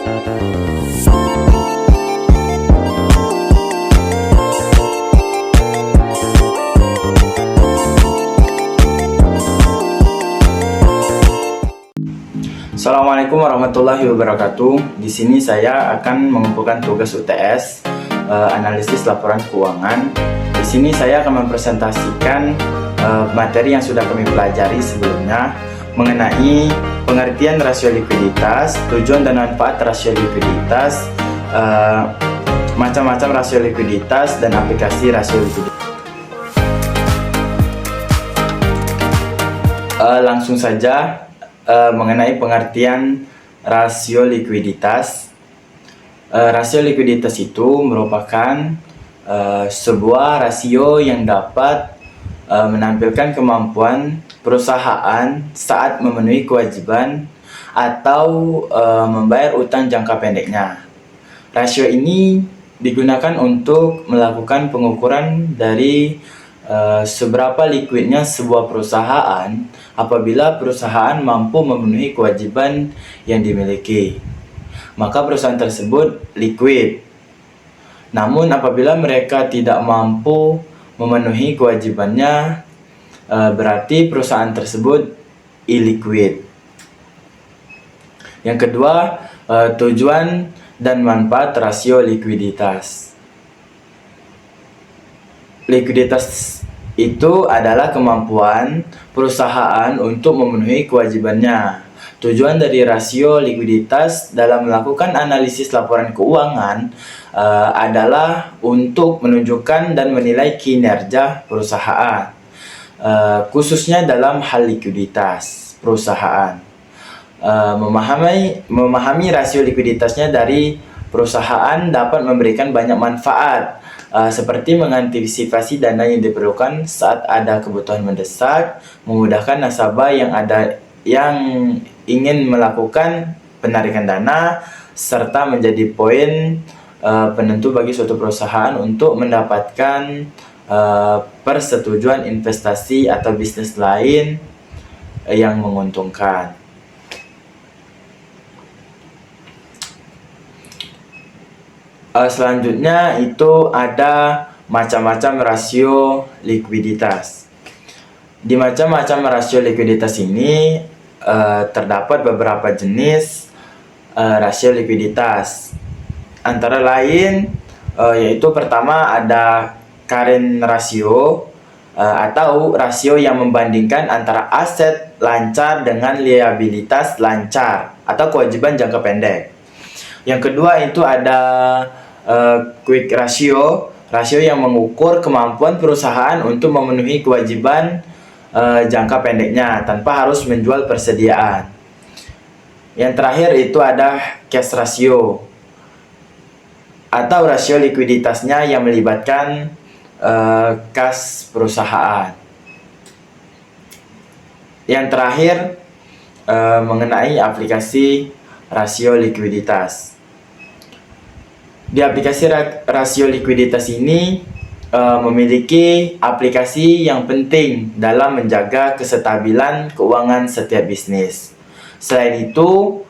Assalamualaikum warahmatullahi wabarakatuh. Di sini saya akan mengumpulkan tugas UTS analisis laporan keuangan. Di sini saya akan mempresentasikan materi yang sudah kami pelajari sebelumnya mengenai pengertian rasio likuiditas, tujuan dan manfaat rasio likuiditas, macam-macam rasio likuiditas dan aplikasi rasio likuiditas. Langsung saja mengenai pengertian rasio likuiditas. Rasio likuiditas itu merupakan sebuah rasio yang dapat menampilkan kemampuan perusahaan saat memenuhi kewajiban atau membayar utang jangka pendeknya. Rasio ini digunakan untuk melakukan pengukuran dari seberapa likuidnya sebuah perusahaan apabila perusahaan mampu memenuhi kewajiban yang dimiliki. Maka perusahaan tersebut liquid. Namun apabila mereka tidak mampu memenuhi kewajibannya, berarti perusahaan tersebut illiquid. Yang kedua, tujuan dan manfaat rasio likuiditas. Likuiditas itu adalah kemampuan perusahaan untuk memenuhi kewajibannya. Tujuan dari rasio likuiditas dalam melakukan analisis laporan keuangan adalah untuk menunjukkan dan menilai kinerja perusahaan, khususnya dalam hal likuiditas perusahaan. Memahami rasio likuiditasnya dari perusahaan dapat memberikan banyak manfaat, seperti mengantisipasi dana yang diperlukan saat ada kebutuhan mendesak, memudahkan nasabah yang ingin melakukan penarikan dana, serta menjadi poin penentu bagi suatu perusahaan untuk mendapatkan persetujuan investasi atau bisnis lain yang menguntungkan. Selanjutnya itu ada macam-macam rasio likuiditas. Di macam-macam rasio likuiditas ini terdapat beberapa jenis rasio likuiditas. Antara lain yaitu pertama ada current ratio atau rasio yang membandingkan antara aset lancar dengan liabilitas lancar atau kewajiban jangka pendek. Yang kedua itu ada quick ratio, rasio yang mengukur kemampuan perusahaan untuk memenuhi kewajiban jangka pendeknya tanpa harus menjual persediaan. Yang terakhir itu ada cash ratio atau rasio likuiditasnya yang melibatkan kas perusahaan. Yang terakhir mengenai aplikasi rasio likuiditas. Di aplikasi rasio likuiditas ini memiliki aplikasi yang penting dalam menjaga kestabilan keuangan setiap bisnis. Selain itu,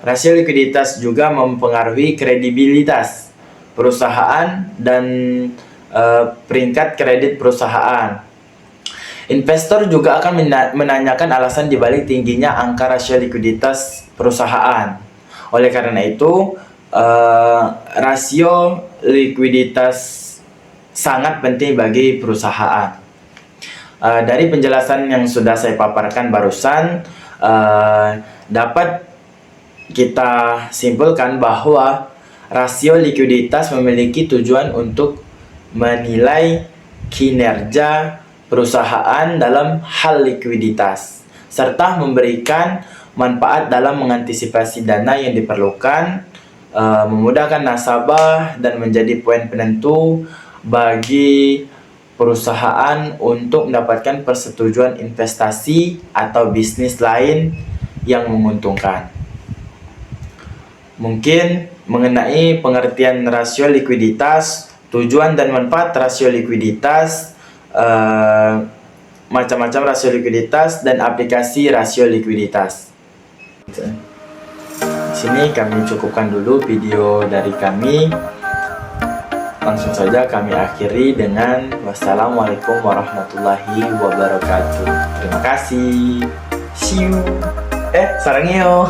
rasio likuiditas juga mempengaruhi kredibilitas perusahaan dan peringkat kredit perusahaan. Investor juga akan menanyakan alasan dibalik tingginya angka rasio likuiditas perusahaan. Oleh karena itu, rasio likuiditas sangat penting bagi perusahaan. Dari penjelasan yang sudah saya paparkan barusan, dapat kita simpulkan bahwa rasio likuiditas memiliki tujuan untuk menilai kinerja perusahaan dalam hal likuiditas, serta memberikan manfaat dalam mengantisipasi dana yang diperlukan, memudahkan nasabah, dan menjadi poin penentu bagi perusahaan untuk mendapatkan persetujuan investasi atau bisnis lain yang menguntungkan. Mungkin mengenai pengertian rasio likuiditas, tujuan dan manfaat rasio likuiditas, macam-macam rasio likuiditas, dan aplikasi rasio likuiditas. sini kami cukupkan dulu video dari kami. Langsung saja kami akhiri dengan wassalamualaikum warahmatullahi wabarakatuh. Terima kasih. See you. Sarangeo.